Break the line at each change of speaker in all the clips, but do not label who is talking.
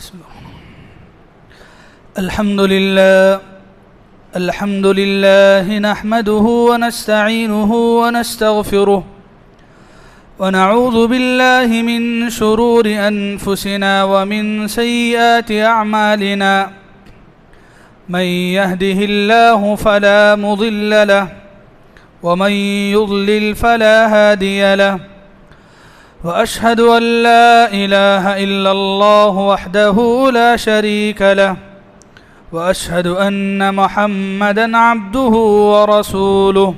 بسم الله. الحمد لله نحمده ونستعينه ونستغفره ونعوذ بالله من شرور أنفسنا ومن سيئات أعمالنا. من يهده الله فلا مضل له ومن يضلل فلا هادي له. وأشهد أن لا إله إلا الله وحده لا شريك له وأشهد أن محمدًا عبده ورسوله.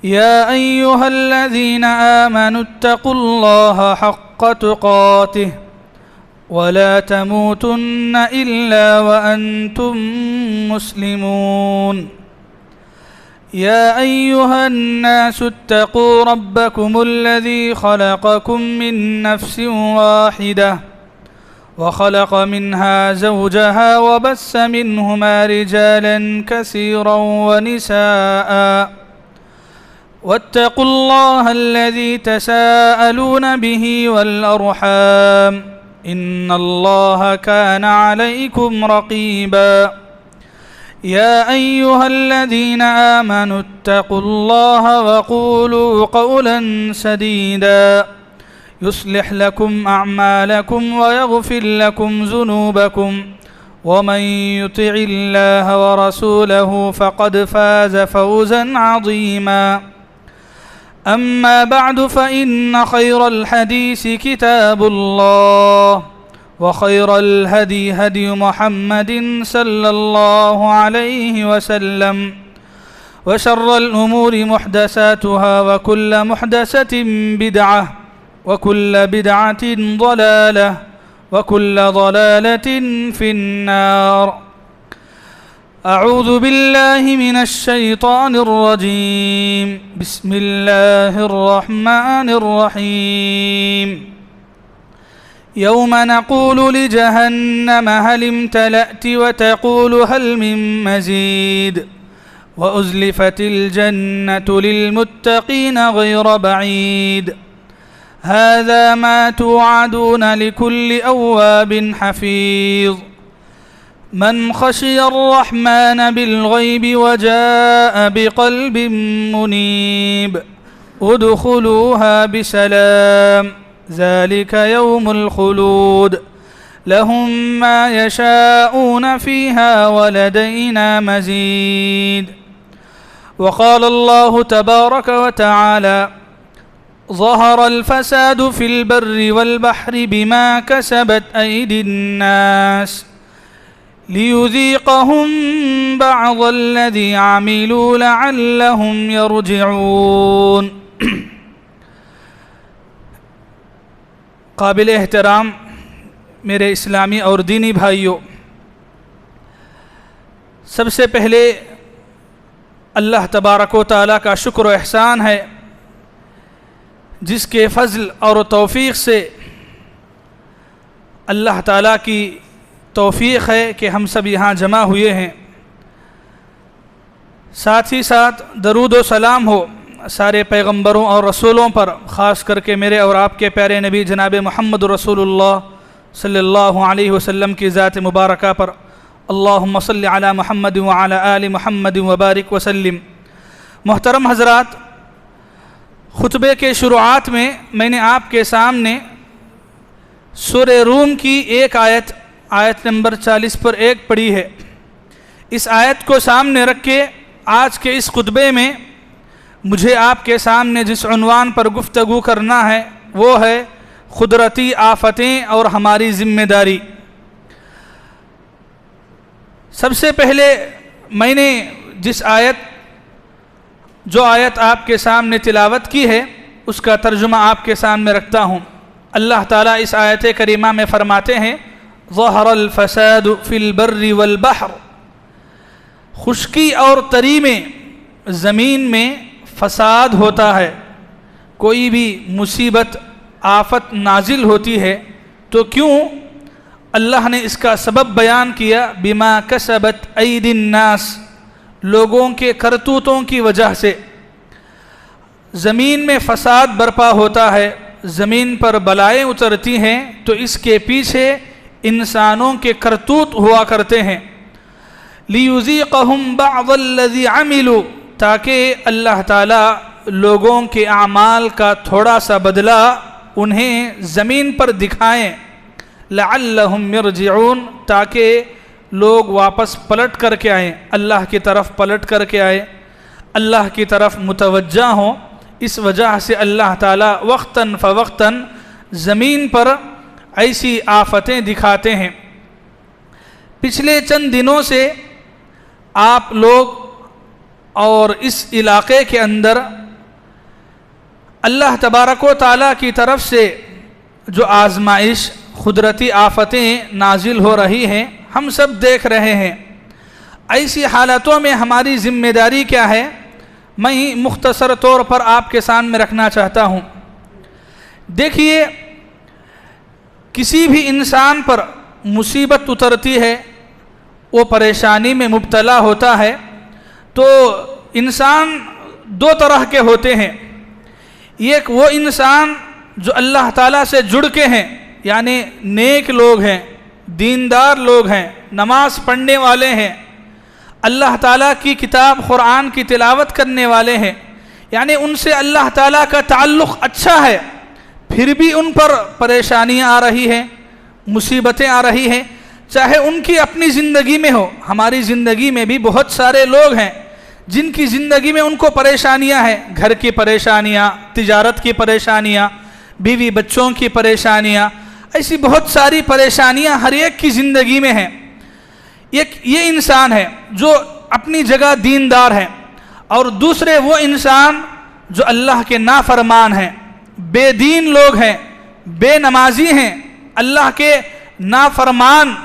يا أيها الذين آمنوا اتقوا الله حق تقاته ولا تموتن إلا وأنتم مسلمون. يا أيها الناس اتقوا ربكم الذي خلقكم من نفس واحدة وخلق منها زوجها وبث منهما رجالا كثيرا ونساء. واتقوا الله الذي تساءلون به والأرحام إن الله كان عليكم رقيبا. يا أيها الذين آمنوا اتقوا الله وقولوا قولا سديدا يصلح لكم أعمالكم ويغفر لكم ذنوبكم ومن يطع الله ورسوله فقد فاز فوزا عظيما. أما بعد فإن خير الحديث كتاب الله وخير الهدي هدي محمد صلى الله عليه وسلم وشر الأمور محدثاتها وكل محدثة بدعة وكل بدعة ضلالة وكل ضلالة في النار. أعوذ بالله من الشيطان الرجيم. بسم الله الرحمن الرحيم. يوم نقول لجهنم هل امتلأت وتقول هل من مزيد وأزلفت الجنة للمتقين غير بعيد. هذا ما توعدون لكل أواب حفيظ. من خشي الرحمن بالغيب وجاء بقلب منيب ادخلوها بسلام ذلك يوم الخلود لهم ما يشاءون فيها ولدينا مزيد. وقال الله تبارك وتعالى ظهر الفساد في البر والبحر بما كسبت أيدي الناس ليذيقهم بعض الذي عملوا لعلهم يرجعون. قابل احترام میرے اسلامی اور دینی بھائیوں، سب سے پہلے اللہ تبارک و تعالیٰ کا شکر و احسان ہے جس کے فضل اور توفیق سے اللہ تعالیٰ کی توفیق ہے کہ ہم سب یہاں جمع ہوئے ہیں. ساتھ ہی ساتھ درود و سلام ہو سارے پیغمبروں اور رسولوں پر، خاص کر کے میرے اور آپ کے پیارے نبی جناب محمد رسول اللہ صلی اللہ علیہ وسلم کی ذات مبارکہ پر. اللہم صلی علی محمد وعلی آل محمد وبارک وسلم. محترم حضرات، خطبے کے شروعات میں نے آپ کے سامنے سورہ روم کی ایک آیت نمبر 40 پر 1 پڑھی ہے. اس آیت کو سامنے رکھ کے آج کے اس خطبے میں مجھے آپ کے سامنے جس عنوان پر گفتگو کرنا ہے وہ ہے قدرتی آفتیں اور ہماری ذمہ داری. سب سے پہلے میں نے جو آیت آپ کے سامنے تلاوت کی ہے اس کا ترجمہ آپ کے سامنے رکھتا ہوں. اللہ تعالیٰ اس آیت کریمہ میں فرماتے ہیں ظہر الفساد فی البر والبحر. خشکی اور تری میں، زمین میں فساد ہوتا ہے. کوئی بھی مصیبت آفت نازل ہوتی ہے تو کیوں اللہ نے اس کا سبب بیان کیا بما کسبت ایدی الناس، لوگوں کے کرتوتوں کی وجہ سے. زمین میں فساد برپا ہوتا ہے، ज़मीन पर बलाएं उतरती हैं तो इसके पीछे इंसानों के करतूत हुआ करते हैं। लियुज़ीक़हुम बअज़ल्लज़ी अमिलू, ताकि अल्लाह ताला लोगों के अमाल का थोड़ा सा बदला उन्हें ज़मीन पर दिखाएं। लअल्लहुम यरजिऊन, ताकि लोग वापस पलट करके आएँ, अल्लाह की तरफ पलट करके आए, अल्लाह की तरफ मुतवज्जा हों। इस वजह से अल्लाह ताला वक्तन फ़वक्तन ज़मीन पर ऐसी आफतें दिखाते हैं। पिछले चंद दिनों से आप लोग और इस इलाक़े के अंदर अल्लाह तबारक व तआला की तरफ से जो आज़माइश, कुदरती आफतें नाजिल हो रही हैं, हम सब देख रहे हैं। ऐसी हालातों में हमारी ज़िम्मेदारी क्या है, मैं मुख्तसर तौर पर आपके सामने रखना चाहता हूँ। देखिए, किसी भी इंसान पर मुसीबत उतरती है, वो परेशानी में मुब्तला होता है, तो इंसान दो तरह के होते हैं। एक वो इंसान जो अल्लाह ताला से जुड़ के हैं, यानी नेक लोग हैं, दीनदार लोग हैं, नमाज पढ़ने वाले हैं, अल्लाह ताला की किताब कुरान की तिलावत करने वाले हैं, यानी उनसे अल्लाह ताला का ताल्लुक़ अच्छा है, फिर भी उन पर परेशानियां आ रही हैं, मुसीबतें आ रही हैं, चाहे उनकी अपनी ज़िंदगी में हो। हमारी ज़िंदगी में भी बहुत सारे लोग हैं जिनकी ज़िंदगी में उनको परेशानियां हैं, घर की परेशानियां, तिजारत की परेशानियां, बीवी बच्चों की परेशानियां, ऐसी बहुत सारी परेशानियां हर एक की ज़िंदगी में हैं। एक ये इंसान है जो अपनी जगह दीनदार है, और दूसरे वो इंसान जो अल्लाह के नाफरमान हैं, बेदीन लोग हैं, बेनमाजी हैं, अल्लाह के नाफरमान।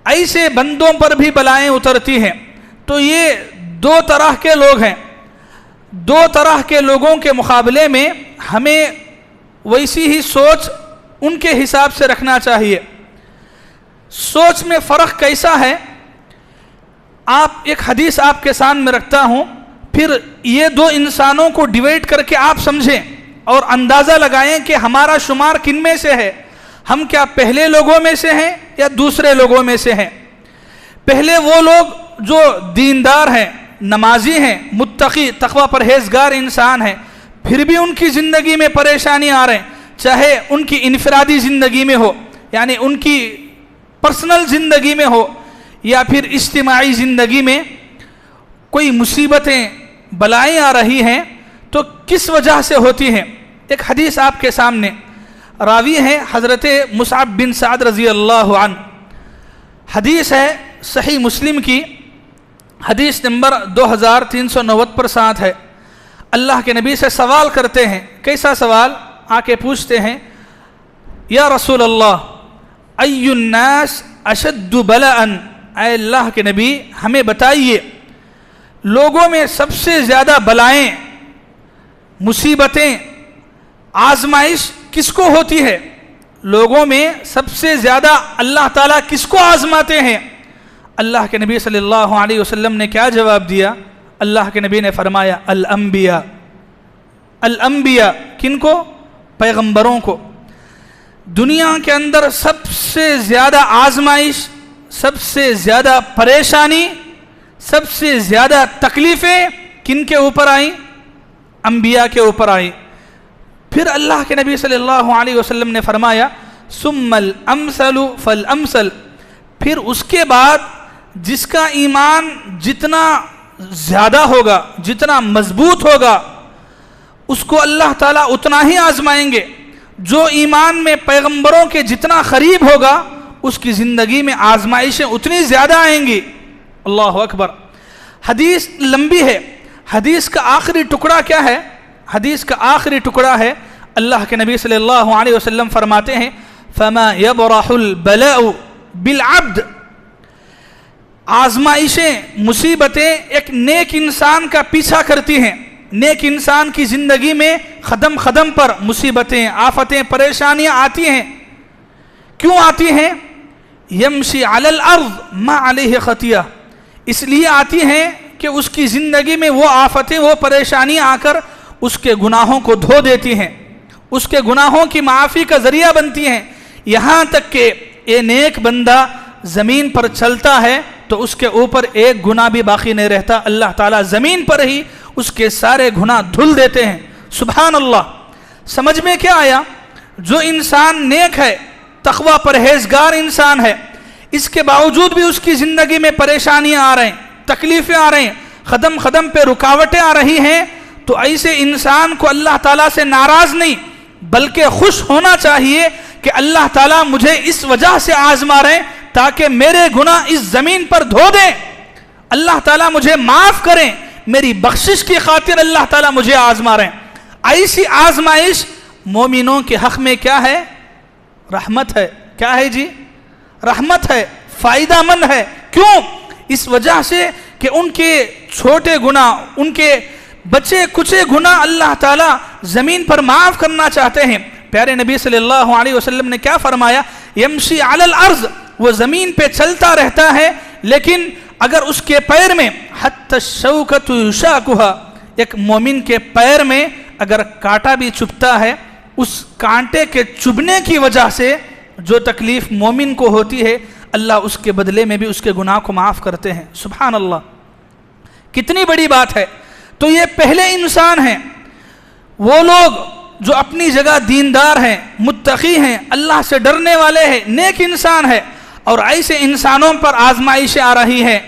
ऐसे बंदों पर भी बलाएं उतरती हैं। तो ये दो तरह के लोग हैं। दो तरह के लोगों के मुकाबले में हमें वैसी ही सोच उनके हिसाब से रखना चाहिए। सोच में फ़र्क कैसा है, आप एक हदीस आपके सामने रखता हूँ, फिर ये दो इंसानों को डिवाइड करके आप समझें और अंदाज़ा लगाएं कि हमारा शुमार किन में से है। हम क्या पहले लोगों में से हैं या दूसरे लोगों में से हैं। पहले वो लोग जो दीनदार हैं, नमाजी हैं, मुत्तकी तक़वा परहेज़गार इंसान हैं, फिर भी उनकी ज़िंदगी में परेशानी आ रहे हैं, चाहे उनकी इनफरादी ज़िंदगी में हो, यानी उनकी पर्सनल ज़िंदगी में हो, या फिर इज्तिमाई ज़िंदगी में कोई मुसीबतें बलाएं आ रही हैं, तो किस वजह से होती हैं। एक हदीस आपके सामने, रावी हैं हज़रत मुसअब बिन साद रज़ी अल्लाह अन्हु। हदीस है सही मुस्लिम की, हदीस नंबर 2390 पर साथ है। अल्लाह के नबी से सवाल करते हैं, कैसा सवाल, आके पूछते हैं, या रसूल अल्लाह अय्युन्नास अशद्दु बलाअन, ऐ अल्लाह के नबी हमें बताइए लोगों में सबसे ज़्यादा बलाएं, मुसीबतें, आजमाइश किसको होती है। लोगों में सबसे ज़्यादा अल्लाह ताला किसको आजमाते हैं। अल्लाह के नबी सल्लल्लाहु अलैहि वसल्लम ने क्या जवाब दिया। अल्लाह के नबी ने फरमाया अल अंबिया, अल अंबिया किनको, पैगंबरों को। दुनिया के अंदर सबसे ज़्यादा आजमाइश, सबसे ज़्यादा परेशानी, सबसे ज़्यादा तकलीफ़ें किन के ऊपर आई, अंबिया के ऊपर आई। फिर अल्लाह के नबी सल्लल्लाहु अलैहि वसल्लम ने फरमाया सुम्मल अमसलु फल अमसल, फिर उसके बाद जिसका ईमान जितना ज़्यादा होगा, जितना मजबूत होगा, उसको अल्लाह ताला उतना ही आजमाएंगे। जो ईमान में पैगंबरों के जितना करीब होगा, उसकी ज़िंदगी में आजमाइशें उतनी ज़्यादा आएंगी। अल्लाह अकबर। हदीस लंबी है। हदीस का आखिरी टुकड़ा क्या है, हदीस का आखिरी टुकड़ा है, अल्लाह के नबी सल्लल्लाहु अलैहि वसल्लम फरमाते हैं फमा यबरहुल बलाउ बिल अब्द, आजमाइशें, मुसीबतें एक नेक इंसान का पीछा करती हैं। नेक इंसान की ज़िंदगी में ख़दम ख़दम पर मुसीबतें, आफतें, परेशानियाँ आती हैं। क्यों आती हैं। यमशी अलल अर्ज़ मा अलैहि खतिया, इसलिए आती हैं कि उसकी ज़िंदगी में वो आफतें, वो परेशानियाँ आकर उसके गुनाहों को धो देती हैं, اس کے گناہوں کی معافی کا ذریعہ بنتی ہیں، یہاں تک کہ یہ نیک بندہ زمین پر چلتا ہے تو اس کے اوپر ایک گناہ بھی باقی نہیں رہتا، اللہ تعالیٰ زمین پر ہی اس کے سارے گناہ دھل دیتے ہیں۔ سبحان اللہ۔ سمجھ میں کیا آیا؟ جو انسان نیک ہے، تقوی پرہیزگار انسان ہے، اس کے باوجود بھی اس کی زندگی میں پریشانیاں آ رہے ہیں، تکلیفیں آ رہے ہیں، قدم قدم پہ رکاوٹیں آ رہی ہیں، تو ایسے انسان کو اللہ تعالیٰ سے ناراض نہیں بلکہ خوش ہونا چاہیے کہ اللہ تعالیٰ مجھے اس وجہ سے آزما رہے ہیں تاکہ میرے گناہ اس زمین پر دھو دیں، اللہ تعالیٰ مجھے معاف کریں، میری بخشش کی خاطر اللہ تعالیٰ مجھے آزما رہے ہیں۔ ایسی آزمائش مومنوں کے حق میں کیا ہے؟ رحمت ہے۔ کیا ہے جی؟ رحمت ہے، فائدہ مند ہے۔ کیوں؟ اس وجہ سے کہ ان کے چھوٹے گناہ، ان کے بچے کچے گناہ اللہ تعالیٰ زمین پر معاف کرنا چاہتے ہیں۔ پیارے نبی صلی اللہ علیہ وسلم نے کیا فرمایا؟ یمشی علی الارض، وہ زمین پہ چلتا رہتا ہے لیکن اگر اس کے پیر میں حتی الشوکۃ یشاکھا، ایک مومن کے پیر میں اگر کانٹا بھی چبھتا ہے، اس کانٹے کے چبھنے کی وجہ سے جو تکلیف مومن کو ہوتی ہے، اللہ اس کے بدلے میں بھی اس کے گناہ کو معاف کرتے ہیں۔ سبحان اللہ، کتنی بڑی بات ہے۔ تو یہ پہلے انسان ہیں، وہ لوگ جو اپنی جگہ دیندار ہیں، متقی ہیں، اللہ سے ڈرنے والے ہیں، نیک انسان ہے، اور ایسے انسانوں پر آزمائشیں آ رہی ہیں،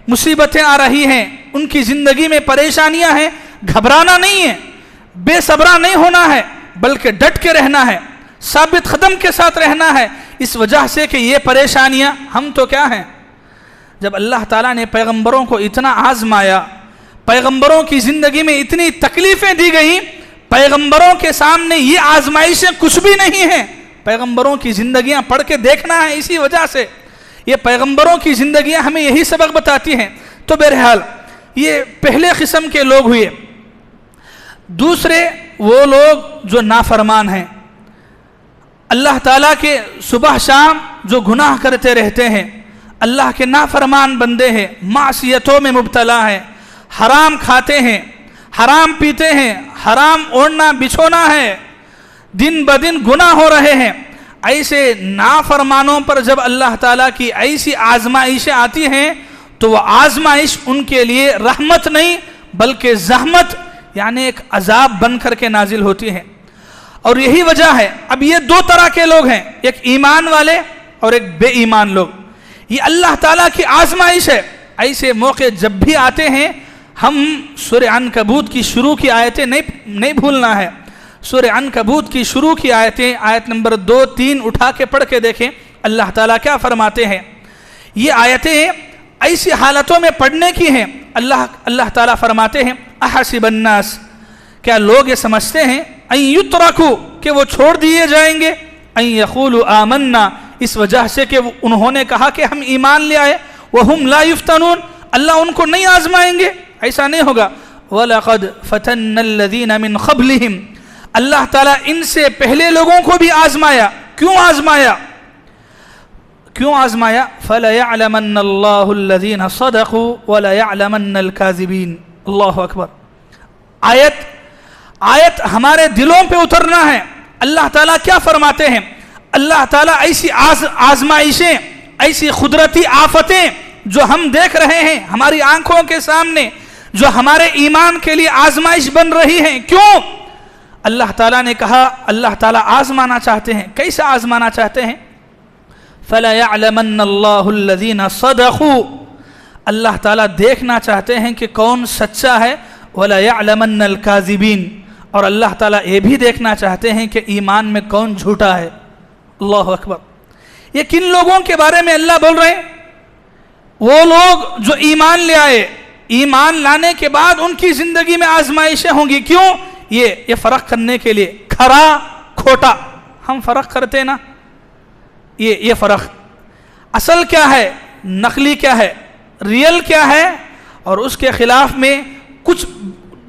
مصیبتیں آ رہی ہیں، ان کی زندگی میں پریشانیاں ہیں، گھبرانا نہیں ہے، بے صبرا نہیں ہونا ہے، بلکہ ڈٹ کے رہنا ہے، ثابت قدم کے ساتھ رہنا ہے، اس وجہ سے کہ یہ پریشانیاں ہم تو کیا ہیں؟ جب اللہ تعالیٰ نے پیغمبروں کو اتنا آزمایا، پیغمبروں کی زندگی میں اتنی تکلیفیں دی گئیں، پیغمبروں کے سامنے یہ آزمائشیں کچھ بھی نہیں ہیں۔ پیغمبروں کی زندگیاں پڑھ کے دیکھنا ہے، اسی وجہ سے یہ پیغمبروں کی زندگیاں ہمیں یہی سبق بتاتی ہیں۔ تو بہرحال یہ پہلے قسم کے لوگ ہوئے۔ دوسرے وہ لوگ جو نافرمان ہیں، اللہ تعالیٰ کے صبح شام جو گناہ کرتے رہتے ہیں، اللہ کے نافرمان بندے ہیں، معصیتوں میں مبتلا ہیں، حرام کھاتے ہیں، حرام پیتے ہیں، حرام اوڑھنا بچھونا ہے، دن بدن گناہ ہو رہے ہیں۔ ایسے نافرمانوں پر جب اللہ تعالیٰ کی ایسی آزمائشیں آتی ہیں تو وہ آزمائش ان کے لیے رحمت نہیں بلکہ زحمت، یعنی ایک عذاب بن کر کے نازل ہوتی ہیں۔ اور یہی وجہ ہے، اب یہ دو طرح کے لوگ ہیں، ایک ایمان والے اور ایک بے ایمان لوگ۔ یہ اللہ تعالیٰ کی آزمائش ہے۔ ایسے موقع جب بھی آتے ہیں، ہم سورہ عنکبوت کی شروع کی آیتیں نہیں بھولنا ہے۔ سورہ عنکبوت کی شروع کی آیتیں، آیت نمبر 2، 3 اٹھا کے پڑھ کے دیکھیں اللہ تعالیٰ کیا فرماتے ہیں۔ یہ آیتیں ایسی حالتوں میں پڑھنے کی ہیں۔ اللہ تعالیٰ فرماتے ہیں، احسب الناس، کیا لوگ یہ سمجھتے ہیں، ان یترکوا، کہ وہ چھوڑ دیے جائیں گے، ان یقولوا آمنا، اس وجہ سے کہ انہوں نے کہا کہ ہم ایمان لے آئے، وہم لا یفتنون، اللہ ان کو نہیں آزمائیں گے، ایسا نہیں ہوگا۔ وَلَقَدْ فَتَنَّ الَّذِينَ مِنْ قَبْلِهِمْ، اللہ تعالیٰ ان سے پہلے لوگوں کو بھی آزمایا۔ کیوں آزمایا؟ فَلَيَعْلَمَنَّ اللَّهُ الَّذِينَ صَدَقُوا وَلَيَعْلَمَنَّ الْكَاذِبِينَ۔ اللہ اکبر۔ آیت ہمارے دلوں پہ اترنا ہے۔ اللہ تعالیٰ کیا فرماتے ہیں؟ اللہ تعالیٰ ایسی آزمائشیں، ایسی قدرتی آفتیں جو ہم دیکھ رہے ہیں ہماری آنکھوں کے سامنے، جو ہمارے ایمان کے لیے آزمائش بن رہی ہیں، کیوں؟ اللہ تعالیٰ نے کہا، اللہ تعالیٰ آزمانا چاہتے ہیں۔ کیسے آزمانا چاہتے ہیں؟ فَلَيَعْلَمَنَّ اللَّهُ الَّذِينَ صَدَقُوا، اللہ تعالیٰ دیکھنا چاہتے ہیں کہ کون سچا ہے، وَلَيَعْلَمَنَّ الْكَاذِبِينَ، اور اللہ تعالیٰ یہ بھی دیکھنا چاہتے ہیں کہ ایمان میں کون جھوٹا ہے۔ اللہ اکبر۔ یہ کن لوگوں کے بارے میں اللہ بول رہے ہیں؟ وہ لوگ جو ایمان لے آئے، ایمان لانے کے بعد ان کی زندگی میں آزمائشیں ہوں گی۔ کیوں؟ یہ فرق کرنے کے لیے، کھرا کھوٹا ہم فرق کرتے نا، یہ فرق، اصل کیا ہے، نقلی کیا ہے، ریئل کیا ہے، اور اس کے خلاف میں کچھ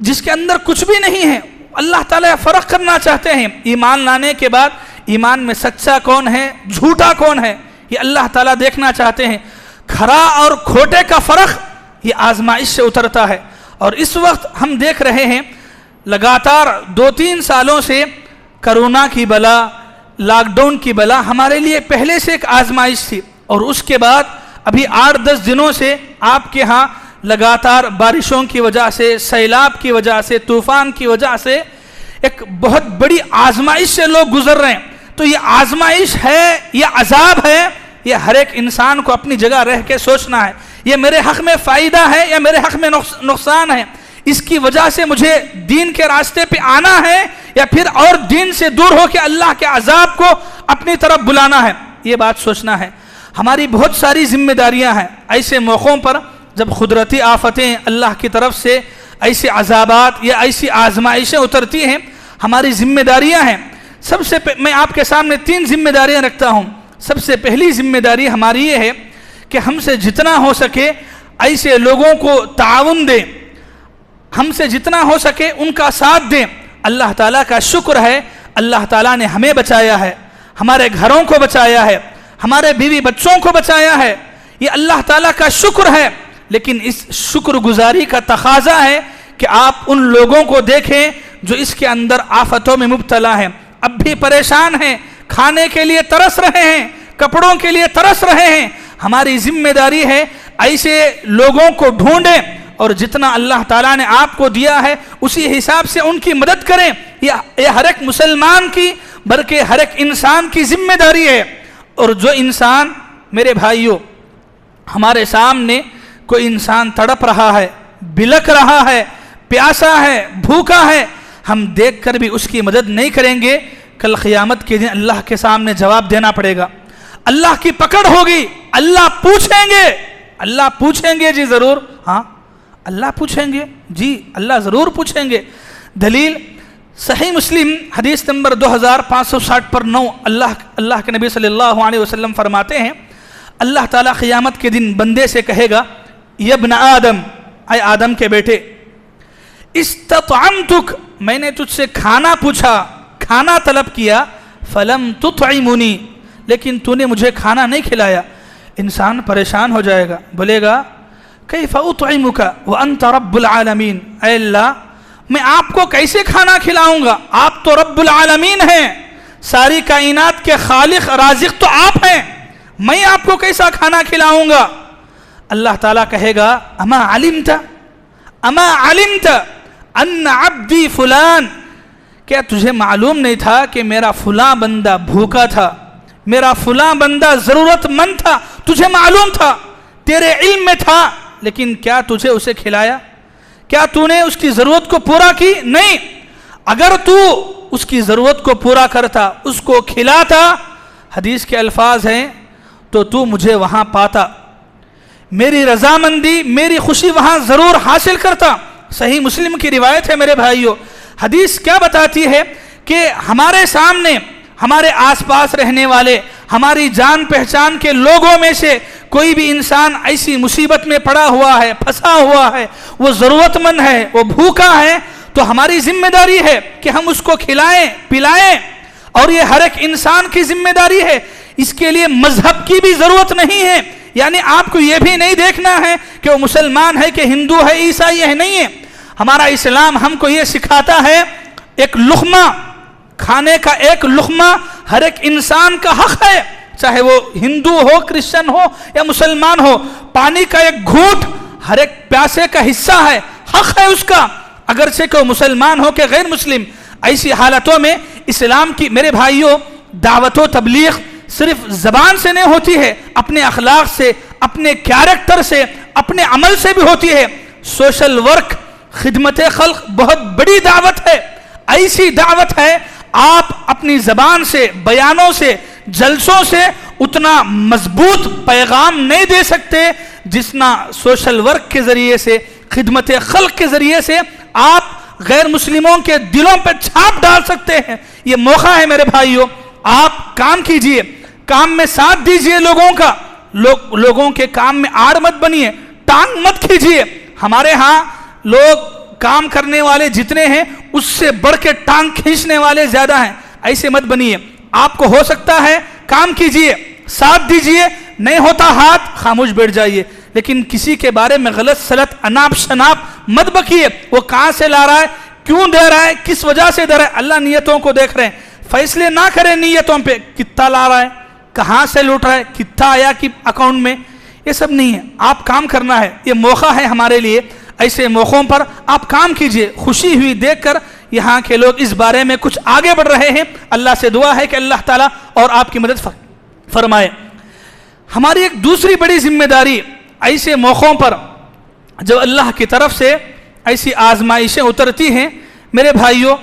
جس کے اندر کچھ بھی نہیں ہے، اللہ تعالیٰ فرق کرنا چاہتے ہیں۔ ایمان لانے کے بعد ایمان میں سچا کون ہے، جھوٹا کون ہے، یہ اللہ تعالیٰ دیکھنا چاہتے ہیں۔ کھرا اور کھوٹے کا فرق یہ آزمائش سے اترتا ہے۔ اور اس وقت ہم دیکھ رہے ہیں لگاتار 2-3 سالوں سے کرونا کی بلا، لاک ڈاؤن کی بلا ہمارے لیے پہلے سے ایک آزمائش تھی، اور اس کے بعد ابھی 8-10 دنوں سے آپ کے ہاں لگاتار بارشوں کی وجہ سے، سیلاب کی وجہ سے، طوفان کی وجہ سے ایک بہت بڑی آزمائش سے لوگ گزر رہے ہیں۔ تو یہ آزمائش ہے، یہ عذاب ہے، یہ ہر ایک انسان کو اپنی جگہ رہ کے سوچنا ہے، یہ میرے حق میں فائدہ ہے یا میرے حق میں نقصان ہے، اس کی وجہ سے مجھے دین کے راستے پہ آنا ہے یا پھر اور دین سے دور ہو کے اللہ کے عذاب کو اپنی طرف بلانا ہے، یہ بات سوچنا ہے۔ ہماری بہت ساری ذمہ داریاں ہیں، ایسے موقعوں پر جب قدرتی آفتیں اللہ کی طرف سے ایسے عذابات یا ایسی آزمائشیں اترتی ہیں، ہماری ذمہ داریاں ہیں۔ سب سے میں آپ کے سامنے 3 ذمہ داریاں رکھتا ہوں۔ سب سے پہلی ذمہ داری ہماری یہ ہے کہ ہم سے جتنا ہو سکے ایسے لوگوں کو تعاون دیں، ہم سے جتنا ہو سکے ان کا ساتھ دیں۔ اللہ تعالیٰ کا شکر ہے، اللہ تعالیٰ نے ہمیں بچایا ہے، ہمارے گھروں کو بچایا ہے، ہمارے بیوی بچوں کو بچایا ہے، یہ اللہ تعالیٰ کا شکر ہے۔ لیکن اس شکر گزاری کا تقاضا ہے کہ آپ ان لوگوں کو دیکھیں جو اس کے اندر آفتوں میں مبتلا ہیں، اب بھی پریشان ہیں، کھانے کے لیے ترس رہے ہیں، کپڑوں کے لیے ترس رہے ہیں۔ ہماری ذمہ داری ہے ایسے لوگوں کو ڈھونڈیں اور جتنا اللہ تعالیٰ نے آپ کو دیا ہے اسی حساب سے ان کی مدد کریں۔ یہ ہر ایک مسلمان کی بلکہ ہر ایک انسان کی ذمہ داری ہے۔ اور جو انسان، میرے بھائیوں، ہمارے سامنے کوئی انسان تڑپ رہا ہے، بلک رہا ہے، پیاسا ہے، بھوکا ہے، ہم دیکھ کر بھی اس کی مدد نہیں کریں گے، کل قیامت کے دن اللہ کے سامنے جواب دینا پڑے گا، اللہ کی پکڑ ہوگی، اللہ پوچھیں گے جی ضرور، ہاں اللہ پوچھیں گے جی، اللہ ضرور پوچھیں گے۔ دلیل صحیح مسلم حدیث نمبر 2560 پر 9، اللہ کے نبی صلی اللہ علیہ وسلم فرماتے ہیں، اللہ تعالیٰ قیامت کے دن بندے سے کہے گا، یا ابن آدم، اے آدم کے بیٹے، استطعمتک، میں نے تجھ سے کھانا پوچھا، کھانا طلب کیا، فلم تطعمنی، لیکن تو نے مجھے کھانا نہیں کھلایا۔ انسان پریشان ہو جائے گا، بولے گا کیف اطعمک وانت رب العالمین، اے اللہ میں آپ کو کیسے کھانا کھلاؤں گا، آپ تو رب العالمین ہیں، ساری کائنات کے خالق رازق تو آپ ہیں، میں آپ کو کیسا کھانا کھلاؤں گا؟ اللہ تعالیٰ کہے گا، اما علمت ان عبدی فلان، کیا تجھے معلوم نہیں تھا کہ میرا فلاں بندہ بھوکا تھا، میرا فلاں بندہ ضرورت مند تھا، تجھے معلوم تھا، تیرے علم میں تھا، لیکن کیا تجھے اسے کھلایا؟ کیا تو نے اس کی ضرورت کو پورا کی؟ نہیں۔ اگر تو اس کی ضرورت کو پورا کرتا، اس کو کھلاتا، حدیث کے الفاظ ہیں، تو مجھے وہاں پاتا، میری رضامندی، میری خوشی وہاں ضرور حاصل کرتا۔ صحیح مسلم کی روایت ہے میرے بھائیوں۔ حدیث کیا بتاتی ہے کہ ہمارے سامنے، ہمارے آس پاس رہنے والے، ہماری جان پہچان کے لوگوں میں سے کوئی بھی انسان ایسی مصیبت میں پڑا ہوا ہے، پھنسا ہوا ہے، وہ ضرورت مند ہے، وہ بھوکا ہے، تو ہماری ذمہ داری ہے کہ ہم اس کو کھلائیں، پلائیں، اور یہ ہر ایک انسان کی ذمہ داری ہے۔ اس کے لیے مذہب کی بھی ضرورت نہیں ہے، یعنی آپ کو یہ بھی نہیں دیکھنا ہے کہ وہ مسلمان ہے کہ ہندو ہے، عیسائی ہے، نہیں ہے۔ ہمارا اسلام ہم کو یہ سکھاتا ہے، ایک لقمہ، کھانے کا ایک لقمہ ہر ایک انسان کا حق ہے، چاہے وہ ہندو ہو، کرسچن ہو یا مسلمان ہو۔ پانی کا ایک گھونٹ ہر ایک پیاسے کا حصہ ہے، حق ہے اس کا، اگرچہ کہ وہ مسلمان ہو کہ غیر مسلم۔ ایسی حالتوں میں اسلام کی، میرے بھائیوں، دعوت و تبلیغ صرف زبان سے نہیں ہوتی ہے، اپنے اخلاق سے، اپنے کیریکٹر سے، اپنے عمل سے بھی ہوتی ہے۔ سوشل ورک، خدمت خلق بہت بڑی دعوت ہے، ایسی دعوت ہے، آپ اپنی زبان سے، بیانوں سے، جلسوں سے اتنا مضبوط پیغام نہیں دے سکتے جتنا سوشل ورک کے ذریعے سے، خدمت خلق کے ذریعے سے آپ غیر مسلموں کے دلوں پہ چھاپ ڈال سکتے ہیں۔ یہ موقع ہے میرے بھائیوں، آپ کام کیجئے، کام میں ساتھ دیجئے لوگوں کا، لوگوں کے کام میں آڑ مت بنیے، ٹانگ مت کھیجئے۔ ہمارے ہاں لوگ کام کرنے والے جتنے ہیں اس سے بڑھ کے ٹانگ کھینچنے والے زیادہ ہیں، ایسے مت بنیے۔ آپ کو ہو سکتا ہے کام کیجئے، ساتھ دیجئے، نہیں ہوتا ہاتھ، خاموش بیٹھ جائیے، لیکن کسی کے بارے میں غلط سلط اناپ شناپ مت بکیے۔ وہ کہاں سے لا رہا ہے، کیوں دے رہا ہے، کس وجہ سے دے رہا ہے، اللہ نیتوں کو دیکھ رہے ہیں۔ फैसले ना करें नीयतों पे, कितना ला रहा है, कहाँ से लूट रहा है, कितना आया कि अकाउंट में, ये सब नहीं है। आप काम करना है, ये मौका है हमारे लिए, ऐसे मौक़ों पर आप काम कीजिए। खुशी हुई देखकर यहाँ के लोग इस बारे में कुछ आगे बढ़ रहे हैं। अल्लाह से दुआ है कि अल्लाह ताला और आपकी मदद फरमाए। हमारी एक दूसरी बड़ी जिम्मेदारी, ऐसे मौक़ों पर जब अल्लाह की तरफ से ऐसी आजमाइशें उतरती हैं, मेरे भाइयों,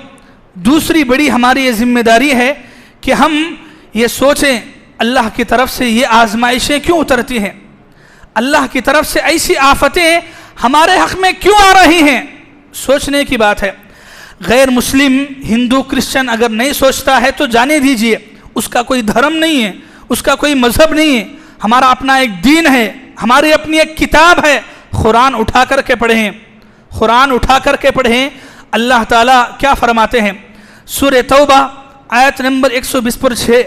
दूसरी बड़ी हमारी ये जिम्मेदारी है कि हम ये सोचें अल्लाह की तरफ से ये आजमाइशें क्यों उतरती हैं, अल्लाह की तरफ से ऐसी आफतें हमारे हक़ में क्यों आ रही हैं। सोचने की बात है। गैर मुस्लिम, हिंदू, क्रिश्चियन अगर नहीं सोचता है तो जाने दीजिए, उसका कोई धर्म नहीं है, उसका कोई मजहब नहीं है। हमारा अपना एक दीन है, हमारी अपनी एक किताब है। कुरान उठा करके पढ़ें, कुरान उठा करके पढ़ें। अल्लाह ताला क्या फरमाते हैं, सूरह तौबा आयत नंबर 120 पर 6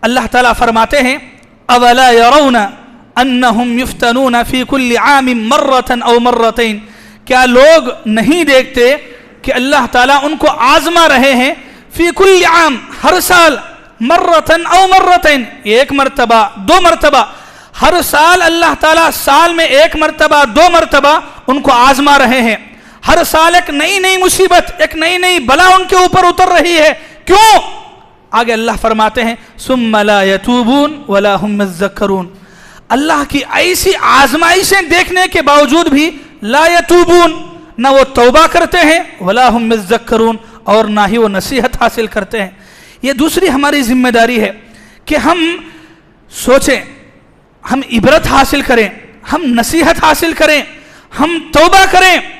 अल्लाह ताला फरमाते हैं, अवला यरौना अन्नहुम युफ्तनूना फी कुल्लि आमिन मर्रतन औ मर्रतैन, क्या लोग नहीं देखते कि अल्लाह ताला उनको आजमा रहे हैं, फी कुल्लि आम, हर साल, मर्रतन औ मर्रतैन, एक मरतबा, दो मरतबा, हर साल अल्लाह ताला साल में एक मरतबा, दो मरतबा उनको आजमा रहे हैं। हर साल एक नई नई मुसीबत, एक नई नई बला उनके ऊपर उतर रही है। क्यों? आगे अल्लाह फरमाते हैं, सुम्मा ला यतूबून वला हुम यज़क्करून, अल्लाह की ऐसी आजमाइशें देखने के बावजूद भी ला यतूबून, न वो तौबा करते हैं, वला हुम यज़क्करून, और ना ही वो नसीहत हासिल करते हैं। ये दूसरी हमारी जिम्मेदारी है कि हम सोचें, हम इबरत हासिल करें, हम नसीहत हासिल करें, हम तौबा करें।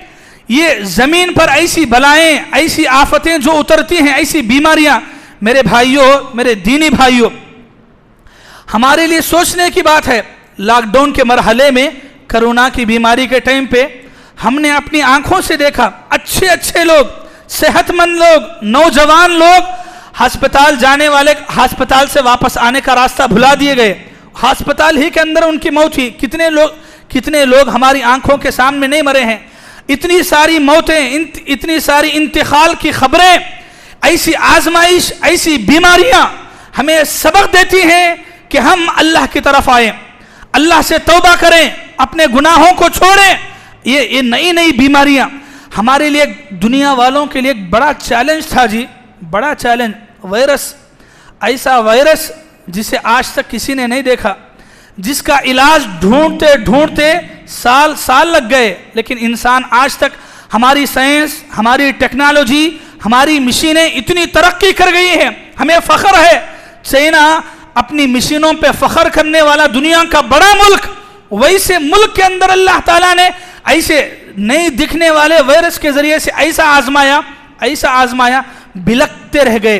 ये ज़मीन पर ऐसी बलाएं, ऐसी आफतें जो उतरती हैं, ऐसी बीमारियां, मेरे भाइयों, मेरे दीनी भाइयों, हमारे लिए सोचने की बात है। लॉकडाउन के मरहले में, कोरोना की बीमारी के टाइम पे हमने अपनी आंखों से देखा, अच्छे अच्छे लोग, सेहतमंद लोग, नौजवान लोग अस्पताल जाने वाले, अस्पताल से वापस आने का रास्ता भुला दिए गए, अस्पताल ही के अंदर उनकी मौत हुई। कितने लोग हमारी आंखों के सामने नहीं मरे हैं। इतनी सारी मौतें, इतनी सारी इंतकाल की खबरें, ऐसी आजमाइश, ऐसी बीमारियां हमें सबक देती हैं कि हम अल्लाह की तरफ आए, अल्लाह से तौबा करें, अपने गुनाहों को छोड़ें। ये नई नई बीमारियां हमारे लिए, दुनिया वालों के लिए एक बड़ा चैलेंज था जी, बड़ा चैलेंज। वायरस, ऐसा वायरस जिसे आज तक किसी ने नहीं देखा, जिसका इलाज ढूंढते ढूंढते साल लग गए, लेकिन इंसान आज तक, हमारी साइंस, हमारी टेक्नोलॉजी, हमारी मशीनें इतनी तरक्की कर गई हैं, हमें फख्र है। चाइना अपनी मशीनों पे फख्र करने वाला दुनिया का बड़ा मुल्क, वैसे मुल्क के अंदर अल्लाह ताला ने ऐसे नहीं दिखने वाले वायरस के जरिए से ऐसा आजमाया, बिलकते रह गए,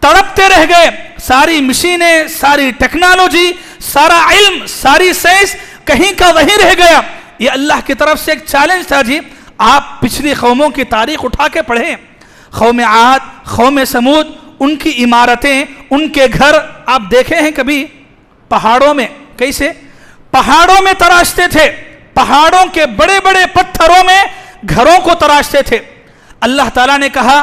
तड़पते रह गए। सारी मशीनें, सारी टेक्नोलॉजी, सारा इल्म, सारी साइंस कहीं का वहीं रह गया। ये अल्लाह की तरफ से एक चैलेंज था जी। आप पिछली कौमों की तारीख उठा के पढ़ें, कौम आद, कौम समूद, उनकी इमारतें, उनके घर आप देखे हैं कभी? पहाड़ों में, कैसे पहाड़ों में तराशते थे, पहाड़ों के बड़े बड़े पत्थरों में घरों को तराशते थे। अल्लाह ताला ने कहा,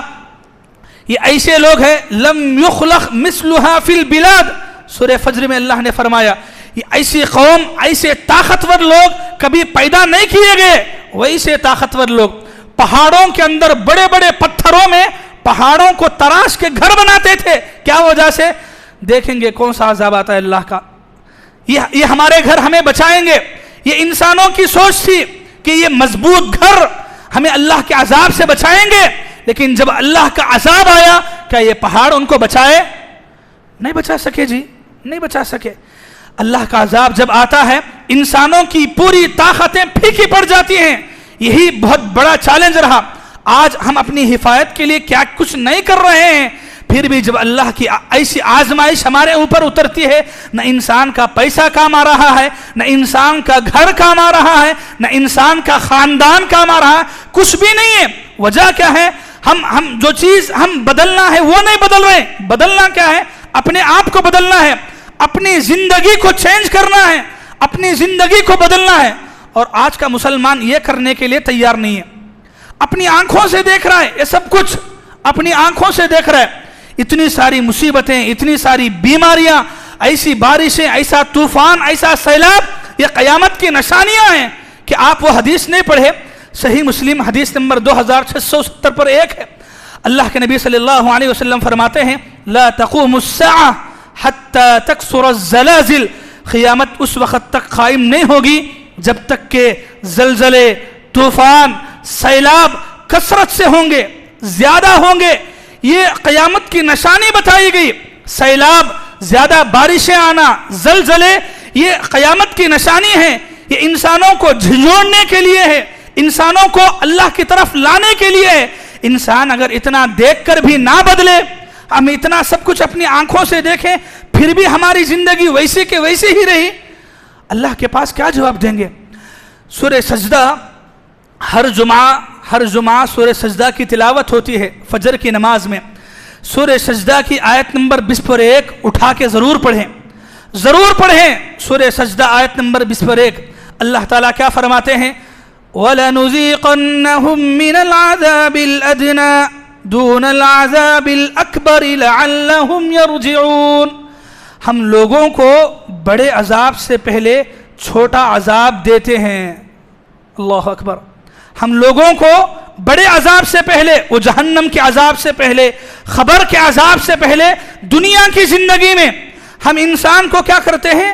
ये ऐसे लोग हैं, लम युखलक मिसलुहा फिल बिलाद, सूरह फज्र में अल्लाह ने फरमाया, ये ऐसी कौम, ऐसे ताकतवर लोग कभी पैदा नहीं किए गए। वैसे ताकतवर लोग पहाड़ों के अंदर बड़े बड़े पत्थरों में पहाड़ों को तराश के घर बनाते थे। क्या वजह से? देखेंगे कौन सा अज़ाब आता है अल्लाह का, ये हमारे घर हमें बचाएंगे। ये इंसानों की सोच थी कि ये मजबूत घर हमें अल्लाह के अजाब से बचाएंगे, लेकिन जब अल्लाह का अजाब आया, क्या ये पहाड़ उनको बचाए? नहीं बचा सके जी, नहीं बचा सके। अल्लाह का अजाब जब आता है, इंसानों की पूरी ताकतें फीकी पड़ जाती हैं। यही बहुत बड़ा चैलेंज रहा। आज हम अपनी हिफाजत के लिए क्या कुछ नहीं कर रहे हैं, फिर भी जब अल्लाह की ऐसी आजमाइश हमारे ऊपर उतरती है, न इंसान का पैसा काम आ रहा है, न इंसान का घर काम आ रहा है, न इंसान का खानदान काम आ रहा है, कुछ भी नहीं है। वजह क्या है? हम जो चीज हम बदलना है वो नहीं बदल रहे। बदलना क्या है? अपने आप को बदलना है, अपनी जिंदगी को चेंज करना है, अपनी जिंदगी को बदलना है। और आज का मुसलमान ये करने के लिए तैयार नहीं है। अपनी आंखों से देख रहा है, ये सब कुछ अपनी आंखों से देख रहा है। इतनी सारी मुसीबतें, इतनी सारी बीमारियां, ऐसी बारिशें, ऐसा तूफान, ऐसा सैलाब, ये क़यामत की निशानियां हैं कि आप वो हदीस नहीं पढ़े। सही मुस्लिम हदीस नंबर 2670 पर एक है, अल्लाह के नबी सल्लल्लाहु अलैहि वसल्लम फरमाते हैं, ला तक़ूमुस्साअ हत्ता तकसुरज़्ज़लाज़िल, क़यामत उस वक़्त तक कायम नहीं होगी जब तक के ज़लज़ले, तूफान, सैलाब कसरत से होंगे, ज़्यादा होंगे। ये क़यामत की निशानी बताई गई। सैलाब, ज़्यादा बारिशें आना, ज़लज़ले, ये क़यामत की निशानी है। ये इंसानों को झिझोड़ने के लिए है, इंसानों को अल्लाह की तरफ लाने के लिए है। इंसान अगर इतना देखकर भी ना बदले, हम इतना सब कुछ अपनी आंखों से देखें, फिर भी हमारी जिंदगी वैसे के वैसे ही रही, अल्लाह के पास क्या जवाब देंगे? सूरह सजदा हर जुमा सूरह सजदा की तिलावत होती है फजर की नमाज में। सूरह सजदा की आयत नंबर 20 पर 1 उठा के ज़रूर पढ़ें। सूरह सजदा आयत नंबर 20 पर 1 अल्लाह ताला क्या फरमाते हैं? वलनुज़ीक़न्नहुम मिनल अज़ाबिल अदना दूनल अज़ाबिल अकबर लअल्लहुम यरजिऊन। हम लोगों को बड़े अजाब से पहले छोटा अजाब देते हैं। अल्लाह अकबर। हम लोगों को बड़े अजाब से पहले, वो जहन्नम के अजाब से पहले, खबर के अजाब से पहले, दुनिया की जिंदगी में हम इंसान को क्या करते हैं?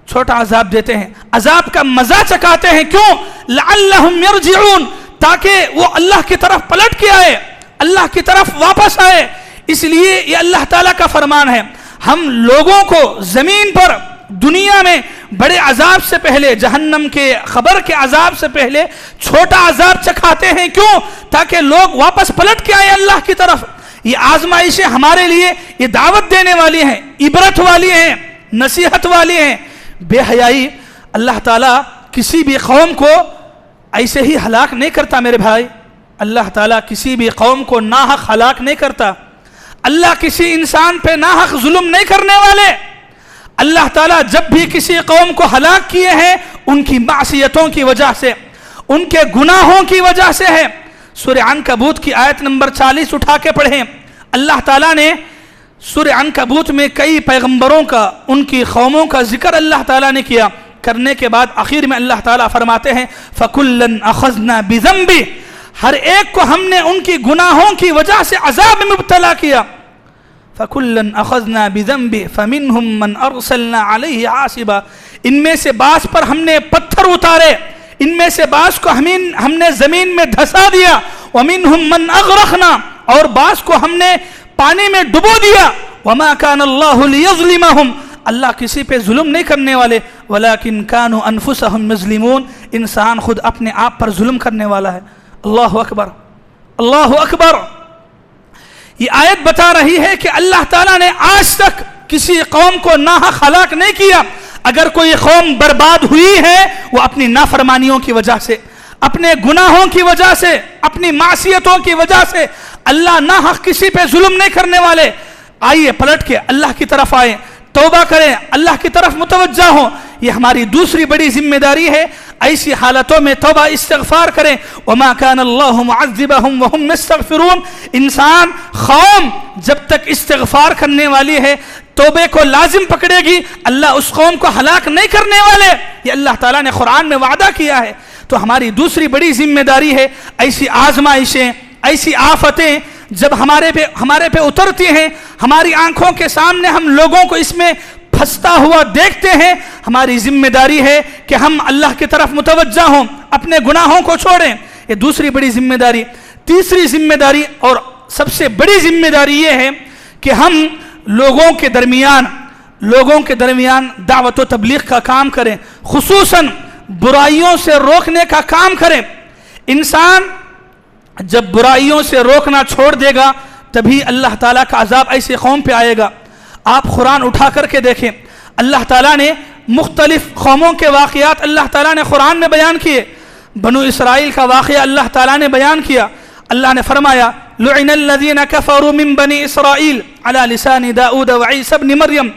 छोटा अजाब देते हैं, अजाब का मजा चखाते हैं। क्यों? लअल्लहुम यरजिऊन, ताकि वो अल्लाह की तरफ पलट के आए, अल्लाह की तरफ वापस आए। इसलिए ये अल्लाह ताला का फरमान है। हम लोगों को जमीन पर, दुनिया में बड़े अजाब से पहले, जहन्नम के खबर के अजाब से पहले छोटा अजाब चखाते हैं। क्यों? ताकि लोग वापस पलट के आए अल्लाह की तरफ। ये आजमाइशें हमारे लिए ये दावत देने वाली हैं, इबरत वाली हैं, नसीहत वाली हैं। बेहयाई, अल्लाह ताला किसी भी कौम को ऐसे ही हलाक नहीं करता मेरे भाई। अल्लाह ताला किसी भी कौम को नाहक हलाक नहीं करता। अल्लाह किसी इंसान पे नाहक जुल्म नहीं करने वाले। अल्लाह ताला जब भी किसी कौम को हलाक किए हैं, उनकी मासियतों की वजह से, उनके गुनाहों की वजह से है। सूरह अनकबूत की आयत नंबर 40 उठा के पढ़ें। अल्लाह ताला ने सूरह अनकबूत में कई पैगंबरों का, उनकी कौमों का जिक्र अल्लाह ताला ने किया। करने के बाद आखिर में अल्लाह ताला फरमाते हैं, फकुल्लन अखज़ना बिज़ंबि, हर एक को हमने उनकी गुनाहों की वजह से अजाब में मुब्तला किया। फ़कुल्लन अख़ज़ना बिज़ंबि फ़मिन्हुम मन अरसलना अलैहि आसिबा, इनमें से बास पर हमने पत्थर उतारे, इनमें से बास को हमने ज़मीन में धंसा दिया। वमिन्हुम मन अग़रक़ना, और बास को हमने पानी में डुबो दिया। वमा कान अल्लाहु लियज़लिमहुम, अल्लाह किसी पे जुल्म नहीं करने वाले। वलाकिन कानू अनफुसहुम यज़लिमून, इंसान खुद अपने आप पर जुल्म करने वाला है। अल्लाहु अकबर, अल्लाहु अकबर। ये आयत बता रही है कि अल्लाह ताला ने आज तक किसी कौम को नाहक हलाक नहीं किया। अगर कोई कौम बर्बाद हुई है, वो अपनी नाफरमानियों की वजह से, अपने गुनाहों की वजह से, अपनी मासियतों की वजह से। अल्लाह नाहक किसी पे जुल्म नहीं करने वाले। आइए पलट के अल्लाह की तरफ आए, तौबा करें, अल्लाह की तरफ मुतवज्जा हो। ये हमारी दूसरी बड़ी जिम्मेदारी है। ऐसी हालतों में तौबा इस्तिग़फ़ार करें। वमा कान अल्लाहु मुअज़्ज़िबहुम वहुम यस्तग़फ़िरून, इंसान, कौम जब तक इस्तिग़फ़ार करने वाली है, तौबे को लाजिम पकड़ेगी, अल्लाह उस कौम को हलाक नहीं करने वाले। ये अल्लाह ताला ने कुरान में वादा किया है। तो हमारी दूसरी बड़ी जिम्मेदारी है, ऐसी आजमाइशें, ऐसी आफतें जब हमारे पे उतरती हैं, हमारी आंखों के सामने हम लोगों को इसमें फंसता हुआ देखते हैं, हमारी जिम्मेदारी है कि हम अल्लाह की तरफ मुतवज्जा हों, अपने गुनाहों को छोड़ें। ये दूसरी बड़ी जिम्मेदारी। तीसरी जिम्मेदारी और सबसे बड़ी जिम्मेदारी ये है कि हम लोगों के दरमियान दावत व तबलीग का काम करें, खुसूसन बुराइयों से रोकने का काम करें। इंसान जब बुराइयों से रोकना छोड़ देगा, तभी अल्लाह ताला का अजाब ऐसे कौम पे आएगा। आप कुरान उठा करके देखें, अल्लाह ताला ने मुख्तलिफ कौमों के वाक़यात अल्लाह ताला ने कुरान में बयान किए। बनु इसराइल का वाक़या अल्लाह ताला ने बयान किया। अल्लाह ने फरमाया, लुइनल्लज़ीना कफ़रू मिन बनी इसराइल अला लिसानी दाऊद व ईसा इब्न मरियम,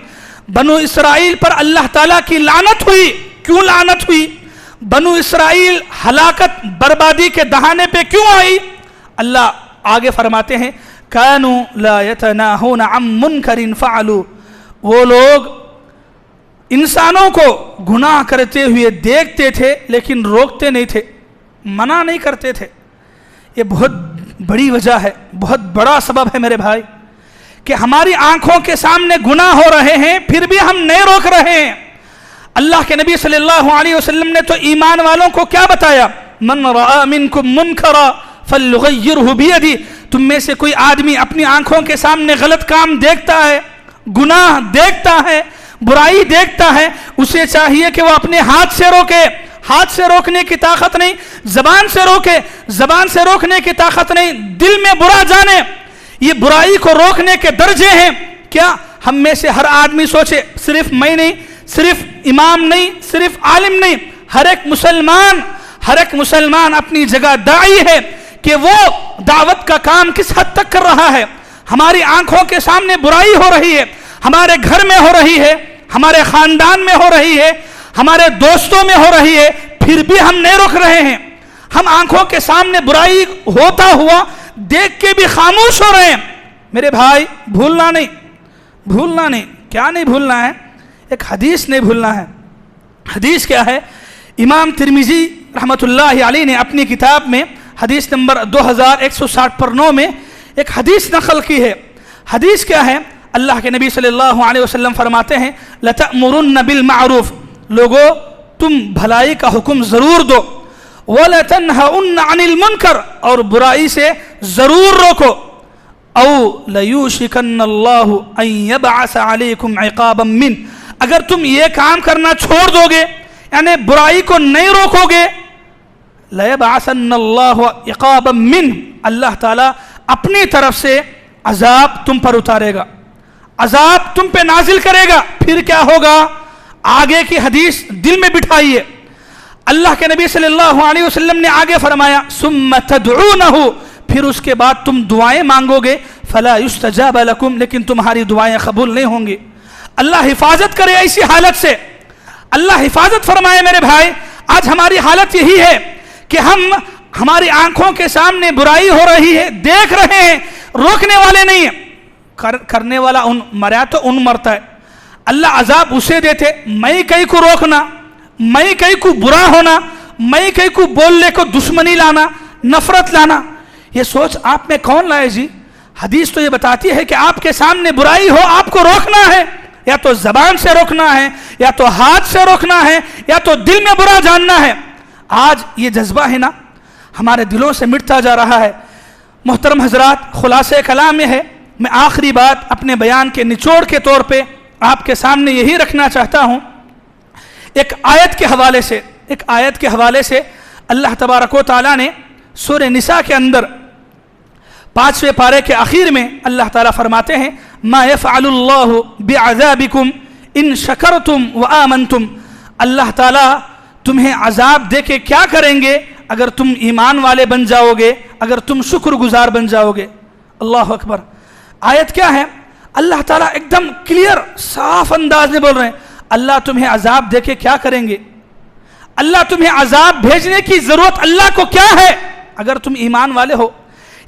बनु इसराइल पर अल्लाह ताला की लानत हुई। क्यों लानत हुई? बनु इसराइल हलाकत, बर्बादी के दहाने पे क्यों आई? अल्लाह आगे फरमाते हैं, कानू ला यतनाहूना अम मुनकरिन फ़अलू, वो लोग इंसानों को गुनाह करते हुए देखते थे लेकिन रोकते नहीं थे, मना नहीं करते थे। ये बहुत बड़ी वजह है, बहुत बड़ा सबब है मेरे भाई, कि हमारी आंखों के सामने गुनाह हो रहे हैं फिर भी हम नहीं रोक रहे हैं। अल्लाह के नबी सल्लल्लाहु अलैहि वसल्लम ने तो ईमान वालों को क्या बताया, मन रआ मिनकुम मुनकरा फलयुगय्यिरहु बियदी, तुम में से कोई आदमी अपनी आंखों के सामने गलत काम देखता है, गुनाह देखता है, बुराई देखता है, उसे चाहिए कि वो अपने हाथ से रोके। हाथ से रोकने की ताकत नहीं, जबान से रोके, जबान से रोकने की ताकत नहीं, दिल में बुरा जाने, ये बुराई को रोकने के दर्जे हैं। क्या हम में से हर आदमी सोचे, सिर्फ मैं नहीं, सिर्फ इमाम नहीं, सिर्फ आलिम नहीं, हर एक मुसलमान अपनी जगह दाई है कि वो दावत का काम किस हद तक कर रहा है। हमारी आंखों के सामने बुराई हो रही है, हमारे घर में हो रही है, हमारे खानदान में हो रही है, हमारे दोस्तों में हो रही है, फिर भी हम नहीं रोक रहे हैं। हम आंखों के सामने बुराई होता हुआ देख के भी खामोश हो रहे हैं। मेरे भाई भूलना नहीं, क्या नहीं भूलना है, एक हदीस नहीं भूलना है। हदीस क्या है, इमाम तिरमिजी रहमतुल्लाहि अलैहि ने अपनी किताब में हदीस नंबर 2160 पर 9 में एक हदीस नकल की है। हदीस क्या है, अल्लाह के नबी सल्लल्लाहु अलैहि वसल्लम फरमाते हैं, लतअमुरुन्न बिल मारूफ, लोगों तुम भलाई का हुक्म जरूर दो, वला तनहाउन्न अनिल मुनकर, और बुराई से जरूर रोको, औ लयूशिकन्नल्लाहु अन यबअस अलैकुम इकाबम मिन, अगर तुम ये काम करना छोड़ दोगे यानी बुराई को नहीं रोकोगे, लयबअसन्नल्लाहु इकाबम मिन, अल्लाह ताला अपनी तरफ से अजाब तुम पर उतारेगा, अजाब तुम पे नाजिल करेगा। फिर क्या होगा, आगे की हदीस दिल में बिठाइए। अल्लाह के नबी सल्लल्लाहु अलैहि वसल्लम ने आगे फरमाया, सुम्मा तदऊनहु, फिर उसके बाद तुम दुआएं मांगोगे, फला युस्तजाब लकुम, लेकिन तुम्हारी दुआएं कबूल नहीं होंगी। अल्लाह हिफाजत करे ऐसी हालत से, अल्लाह हिफाजत फरमाए। मेरे भाई आज हमारी हालत यही है कि हमारी आंखों के सामने बुराई हो रही है, देख रहे हैं, रोकने वाले नहीं है। करने वाला मरा तो मरता है, अल्लाह अजाब उसे देते। मैं कहीं को रोकना, मैं कहीं को बुरा होना, मैं कहीं को बोलने को दुश्मनी लाना, नफरत लाना, ये सोच आप में कौन लाए जी। हदीस तो ये बताती है कि आपके सामने बुराई हो, आपको रोकना है, या तो जबान से रोकना है, या तो हाथ से रोकना है, या तो दिल में बुरा जानना है। आज ये जज्बा है ना हमारे दिलों से मिटता जा रहा है। मोहतरम हजरात, खुलासे कलाम में है, मैं आखिरी बात अपने बयान के निचोड़ के तौर पे आपके सामने यही रखना चाहता हूँ। एक आयत के हवाले से अल्लाह तबारक व तआला ने सूरह निसा के अंदर 5वें पारे के आखिर में अल्लाह ताला फरमाते हैं, मा यफ़अलुल्लाहु बिअज़ाबिकुम इन शकरतुम व आमनतुम, अल्लाह ताला तुम्हें अजाब दे के क्या करेंगे अगर तुम ईमान वाले बन जाओगे, अगर तुम शुक्रगुजार बन जाओगे। अल्लाह अकबर। आयत क्या है, अल्लाह ताला एकदम क्लियर साफ अंदाज में बोल रहे हैं, अल्लाह तुम्हें अजाब दे के क्या करेंगे, अल्लाह तुम्हें अजाब भेजने की जरूरत अल्लाह को क्या है अगर तुम ईमान वाले हो।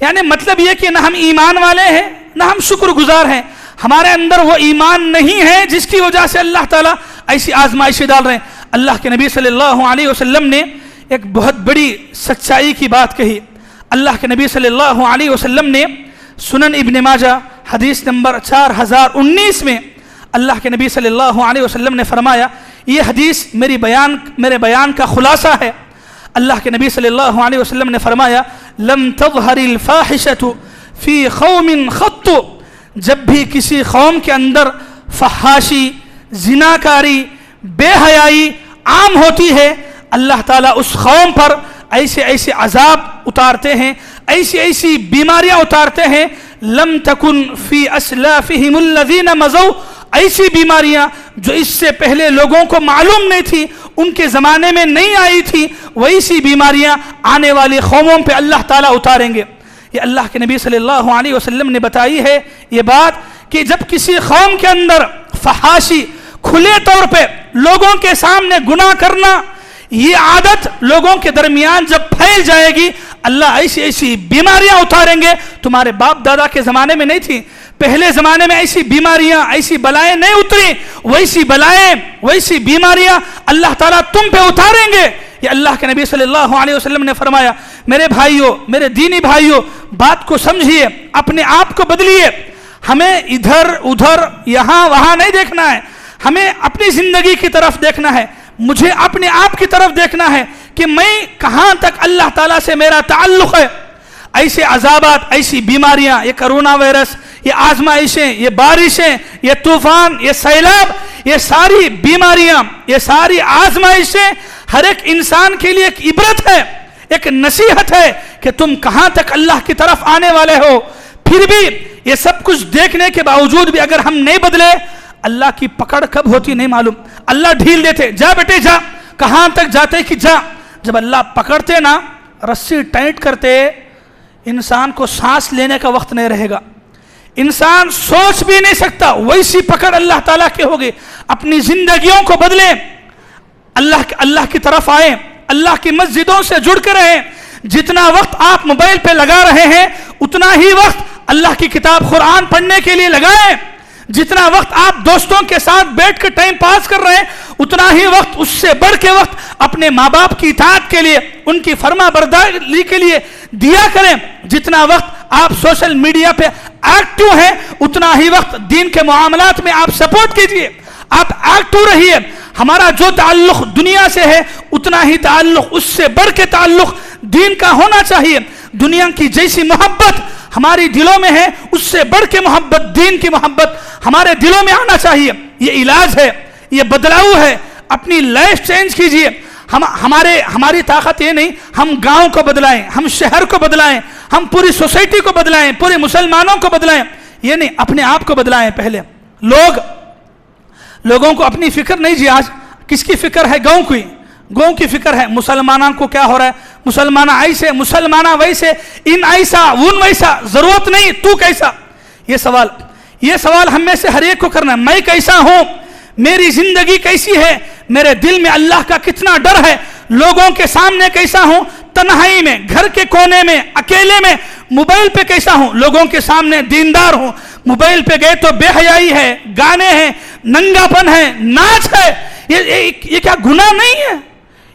यानी मतलब यह कि ना हम ईमान वाले हैं ना हम शुक्रगुजार हैं, हमारे अंदर वो ईमान नहीं है जिसकी वजह से अल्लाह ताला ऐसी आजमाइशें डाल रहे हैं। अल्लाह के नबी सल्लल्लाहु अलैहि वसल्लम ने एक बहुत बड़ी सच्चाई की बात कही। अल्लाह के नबी सल्लल्लाहु अलैहि वसल्लम ने सुनन इब्न माजा हदीस नंबर 4019 में अल्लाह के नबी सल्लल्लाहु अलैहि वसल्लम ने फरमाया, ये हदीस मेरे बयान का खुलासा है। अल्लाह के नबी सल्लल्लाहु अलैहि वसल्लम ने फरमाया, लम तज़हरिल फाहिशतु फी क़ौमिन ख़त्तु, जब भी किसी कौम के अंदर फहाशी, जिनाकारी, बेहयाई आम होती है, अल्लाह ताला उस कौम पर ऐसे ऐसे अजाब उतारते हैं, ऐसी ऐसी बीमारियां उतारते हैं। लम तकुन फी अस्लाफिहिमुल्लज़ीना मज़ौ, ऐसी बीमारियां जो इससे पहले लोगों को मालूम नहीं थी, उनके ज़माने में नहीं आई थी, वैसी बीमारियां आने वाली कौमों पे अल्लाह ताला उतारेंगे। ये अल्लाह के नबी सल्लल्लाहु अलैहि वसल्लम ने बताई है ये बात कि जब किसी कौम के अंदर फहाशी, खुले तौर पे लोगों के सामने गुनाह करना, ये आदत लोगों के दरमियान जब फैल जाएगी, اللہ ایسی ایسی بیماریاں اتاریں گے تمہارے باپ دادا کے زمانے میں نہیں تھی. پہلے زمانے میں ایسی بیماریاں ایسی بلائیں نہیں اتری, ویسی بلائیں ویسی بیماریاں اللہ تعالیٰ تم پہ اتاریں گے. یہ اللہ کے نبی صلی اللہ علیہ وسلم نے فرمایا. میرے بھائیوں, میرے دینی بھائیوں, بات کو سمجھیے, اپنے آپ کو بدلیے. ہمیں ادھر ادھر یہاں وہاں نہیں دیکھنا ہے, ہمیں اپنی زندگی کی طرف دیکھنا ہے. مجھے اپنے آپ کی طرف دیکھنا ہے کہ میں کہاں تک اللہ تعالیٰ سے میرا تعلق ہے. ایسے عذابات, ایسی بیماریاں, یہ کرونا وائرس, یہ آزمائشیں, یہ بارشیں, یہ طوفان, یہ سیلاب, یہ ساری بیماریاں, یہ ساری آزمائشیں ہر ایک انسان کے لیے ایک عبرت ہے, ایک نصیحت ہے کہ تم کہاں تک اللہ کی طرف آنے والے ہو. پھر بھی یہ سب کچھ دیکھنے کے باوجود بھی اگر ہم نہیں بدلے, اللہ کی پکڑ کب ہوتی نہیں معلوم. اللہ ڈھیل دیتے, جا بیٹے جا, کہاں تک جاتے کہ جا. جب اللہ پکڑتے نا, رسی ٹائٹ کرتے, انسان کو سانس لینے کا وقت نہیں رہے گا, انسان سوچ بھی نہیں سکتا. ویسی پکڑ اللہ تعالیٰ کے ہوگی. اپنی زندگیوں کو بدلیں, اللہ کی طرف آئیں, اللہ کی مسجدوں سے جڑ کر رہیں. جتنا وقت آپ موبائل پہ لگا رہے ہیں اتنا ہی وقت اللہ کی کتاب قرآن پڑھنے کے لیے لگائیں. جتنا وقت آپ دوستوں کے ساتھ بیٹھ کر ٹائم پاس کر رہے ہیں اتنا ہی وقت, اس سے بڑھ کے وقت اپنے ماں باپ کی اطاعت کے لیے, ان کی فرما برداری کے لیے دیا کریں. جتنا وقت آپ سوشل میڈیا پہ ایکٹیو ہیں اتنا ہی وقت دین کے معاملات میں آپ سپورٹ کیجئے, آپ ایکٹیو رہیے. ہمارا جو تعلق دنیا سے ہے اتنا ہی تعلق, اس سے بڑھ کے تعلق دین کا ہونا چاہیے. دنیا کی جیسی محبت ہماری دلوں میں ہے, اس سے بڑھ کے محبت, دین کی محبت ہمارے دلوں میں آنا چاہیے. یہ علاج ہے, یہ بدلاؤ ہے. اپنی لائف چینج کیجئے. ہماری طاقت یہ نہیں ہم گاؤں کو بدلائیں, ہم شہر کو بدلائیں, ہم پوری سوسائٹی کو بدلائیں, پورے مسلمانوں کو بدلائیں. یہ نہیں, اپنے آپ کو بدلائیں. پہلے لوگوں کو اپنی فکر نہیں جی. آج کس کی فکر ہے؟ گاؤں کی فکر ہے. مسلمانوں کو کیا ہو رہا ہے, مسلمانہ ایسے, مسلمانہ ویسے, ان ایسا ان ویسا, ضرورت نہیں تو کیسا. یہ سوال ہم میں سے ہر ایک کو کرنا ہے. میں کیسا ہوں, میری زندگی کیسی ہے, میرے دل میں اللہ کا کتنا ڈر ہے, لوگوں کے سامنے کیسا ہوں, تنہائی میں, گھر کے کونے میں, اکیلے میں, موبائل پہ کیسا ہوں, لوگوں کے سامنے دیندار ہوں, موبائل پہ گئے تو بے حیائی ہے, گانے ہیں, ننگا پن ہے, ناچ ہے. یہ کیا گناہ نہیں ہے؟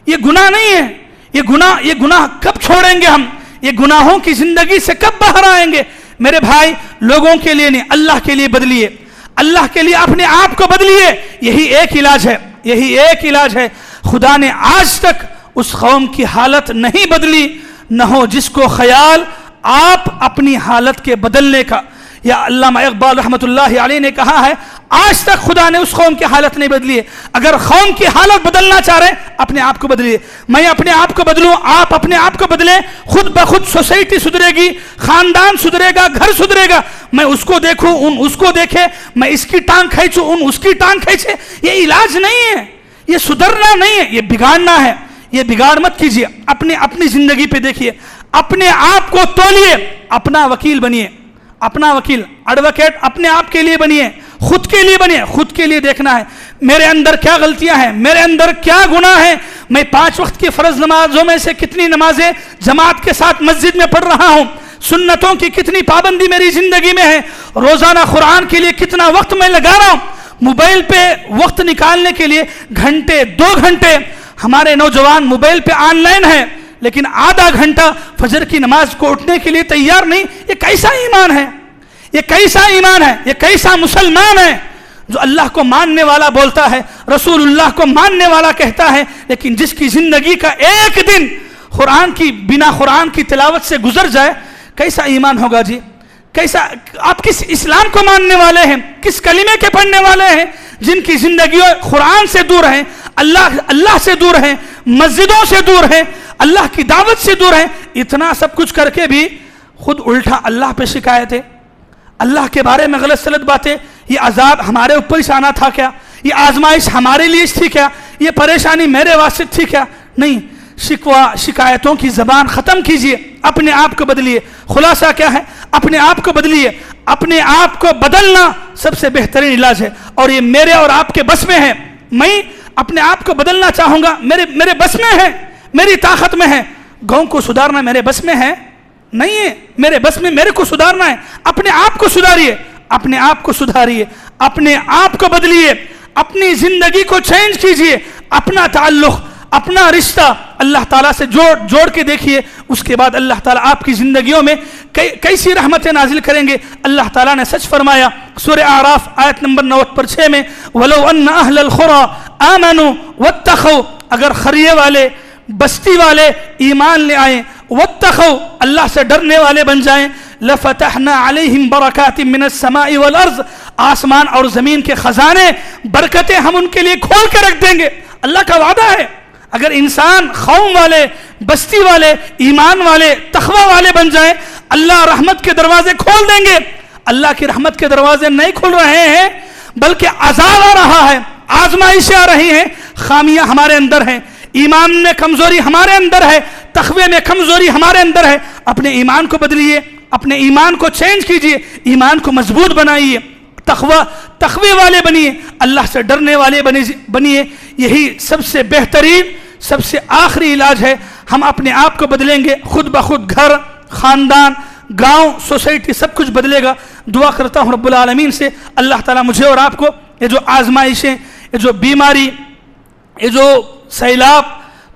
یہ گناہ نہیں ہے. یہ گناہ کب چھوڑیں گے ہم؟ یہ گناہوں کی زندگی سے کب باہر آئیں گے؟ میرے بھائی, لوگوں کے لیے نہیں, اللہ کے لیے بدلیے. اللہ کے لیے اپنے آپ کو بدلیے. یہی ایک علاج ہے. خدا نے آج تک اس قوم کی حالت نہیں بدلی, نہ ہو جس کو خیال آپ اپنی حالت کے بدلنے کا. یا علامہ اقبال رحمۃ اللہ علیہ نے کہا ہے, آج تک خدا نے اس قوم کی حالت نہیں بدلی ہے. اگر قوم کی حالت بدلنا چاہ رہے ہیں, اپنے آپ کو بدلیے. میں اپنے آپ کو بدلوں, آپ اپنے آپ کو بدلیں. خود بخود سوسائٹی سدھرے گی, خاندان سدھرے گا, گھر سدھرے گا. میں اس کو دیکھوں, ان اس کو دیکھے, میں اس کی ٹانگ کھینچوں, ان اس کی ٹانگ کھینچے. یہ علاج نہیں ہے, یہ سدھرنا نہیں ہے, یہ بگاڑنا ہے. یہ بگاڑ مت کیجیے. اپنی زندگی پہ دیکھیے, اپنے آپ کو تولیے, اپنا وکیل بنیے. اپنا وکیل, ایڈوکیٹ اپنے آپ کے لیے بنیے, خود کے لیے بنیے. خود کے لیے دیکھنا ہے میرے اندر کیا غلطیاں ہیں, میرے اندر کیا گناہ ہیں. میں 5 وقت کی فرض نمازوں میں سے کتنی نمازیں جماعت کے ساتھ مسجد میں پڑھ رہا ہوں, سنتوں کی کتنی پابندی میری زندگی میں ہے, روزانہ قرآن کے لیے کتنا وقت میں لگا رہا ہوں. موبائل پہ وقت نکالنے کے لیے گھنٹے 2 گھنٹے ہمارے نوجوان موبائل پہ آن لائن ہیں, لیکن آدھا گھنٹہ فجر کی نماز کو اٹھنے کے لیے تیار نہیں. یہ کیسا ایمان ہے, یہ کیسا ایمان ہے, یہ کیسا مسلمان ہے جو اللہ کو ماننے والا بولتا ہے, رسول اللہ کو ماننے والا کہتا ہے, لیکن جس کی زندگی کا ایک دن بنا قرآن کی تلاوت سے گزر جائے, کیسا ایمان ہوگا جی؟ کیسا آپ کس اسلام کو ماننے والے ہیں, کس کلمے کے پڑھنے والے ہیں جن کی زندگی قرآن سے دور ہیں, اللہ سے دور ہیں, مسجدوں سے دور ہیں, اللہ کی دعوت سے دور ہیں. اتنا سب کچھ کر کے بھی خود الٹا اللہ پہ شکایت ہے, اللہ کے بارے میں غلط سلط باتیں. یہ عذاب ہمارے اوپر سے آنا تھا کیا؟ یہ آزمائش ہمارے لیے تھی کیا؟ یہ پریشانی میرے واسطے تھی کیا؟ نہیں. شکایتوں کی زبان ختم کیجئے, اپنے آپ کو بدلیے. خلاصہ کیا ہے؟ اپنے آپ کو بدلیے. اپنے آپ کو بدلنا سب سے بہترین علاج ہے, اور یہ میرے اور آپ کے بس میں ہے. میں اپنے آپ کو بدلنا چاہوں گا, میرے بس میں ہے, میری طاقت میں ہے. गाँव को सुधारना मेरे बस में है? नहीं है मेरे बस में, मेरे को सुधारना है। अपने आप को सुधारिए, अपने आप को सुधारिए, अपने आप को बदलिए, अपनी जिंदगी को चेंज कीजिए, अपना ताल्लुक, अपना रिश्ता अल्लाह ताला से जोड़ के देखिए। उसके बाद अल्लाह ताला आपकी जिंदगियों में कैसी रहमतें नाजिल करेंगे। अल्लाह ताला ने सच फरमाया सूरह आराफ आयत नंबर 9/6 में, वलो अन्ना अहलल खुरा आमनु वत्तखौ, अगर खरिये वाले बस्ती वाले ईमान ले आए, वत्तखौ अल्लाह से डरने वाले बन जाएं, लफतहना अलैहिम बरकातिम मिनस समाई वल अर्ज़, आसमान और ज़मीन के ख़ज़ाने बरकतें हम उनके लिए खोल के रख देंगे। अल्लाह का वादा है, अगर इंसान कौम वाले, बस्ती वाले, ईमान वाले, तक़वा वाले बन जाएं, अल्लाह रहमत के दरवाजे खोल देंगे। अल्लाह की रहमत के दरवाजे नहीं खुल रहे हैं, बल्कि अज़ाब आ रहा है, आजमाइशें आ रही हैं, खामियां हमारे अंदर हैं, ईमान में कमजोरी हमारे अंदर है, तक़वे में कमजोरी हमारे अंदर है। अपने ईमान को बदलिए, अपने ईमान को चेंज कीजिए, ईमान को मजबूत बनाइए, तक़वे वाले बनिए, अल्लाह से डरने वाले बनिए। यही सबसे बेहतरीन, सबसे आखिरी इलाज है। हम अपने आप को बदलेंगे, खुद ब खुद घर, ख़ानदान, गांव, सोसाइटी सब कुछ बदलेगा। दुआ करता हूँ रब्बुल आलमीन से, अल्लाह ताला मुझे और आपको ये जो आजमाइशें, ये जो बीमारी, ये जो सैलाब,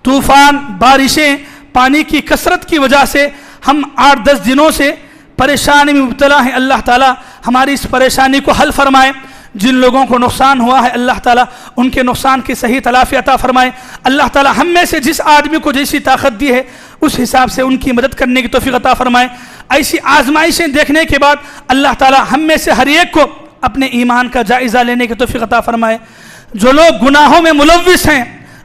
तूफ़ान, बारिशें, पानी की कसरत की वजह से हम 8-10 दिनों से परेशानी में मुब्तला हैं, अल्लाह ताला हमारी इस परेशानी को हल फरमाए। जिन लोगों को नुकसान हुआ है अल्लाह ताला उनके नुकसान की सही तलाफ़ी अता फरमाए। अल्लाह ताला हम में से जिस आदमी को जैसी ताकत दी है उस हिसाब से उनकी मदद करने की तौफीक अता फरमाए। ऐसी आजमाइशें देखने के बाद अल्लाह ताला हम में से हर एक को अपने ईमान का जायज़ा लेने की तौफीक अता फरमाए। जो लोग गुनाहों में मुलव्विस हैं,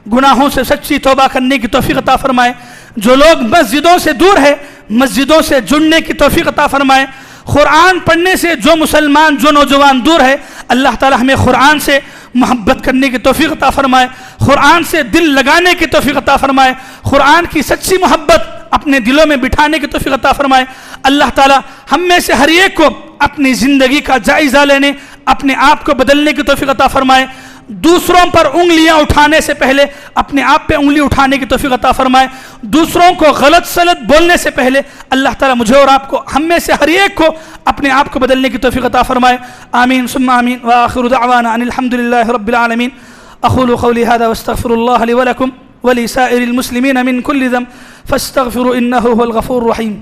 गुनाहों से सच्ची तौबा करने की तौफीक अता फरमाए। जो लोग मस्जिदों से दूर है, मस्जिदों से जुड़ने की तौफीक अता फरमाए। कुरान पढ़ने से जो मुसलमान, जो नौजवान दूर है, अल्लाह ताला हमें कुरान से मोहब्बत करने की तौफीक अता फरमाए, कुरान से दिल लगाने की तौफीक अता फरमाए, कुरान की सच्ची मोहब्बत अपने दिलों में बिठाने की तौफीक अता फरमाए। अल्लाह ताला हम में से हर एक को अपनी ज़िंदगी का जायज़ा लेने, अपने आप को बदलने की तौफीक अता फरमाए। दूसरों पर उंगलियां उठाने से पहले अपने आप पे उंगली उठाने की तौफीक अता फरमाए। दूसरों को गलत सलत बोलने से पहले अल्लाह ताला मुझे और आपको, हम में से हर एक को अपने आप को बदलने की तौफीक अता फरमाए। आमीन सुम्मा आमीन व आखिरु दअवाना अनिल हम्दुलिल्लाहि रब्बिल आलमीन। अक़ूलु क़ौली हाज़ा व अस्तग़फ़िरुल्लाह ली व लकुम व लिसाइरिल मुस्लिमीन मिन कुल्लि ज़ंब फ़स्तग़फ़िरू इन्नहु हुवल गफ़ूरुर रहीम।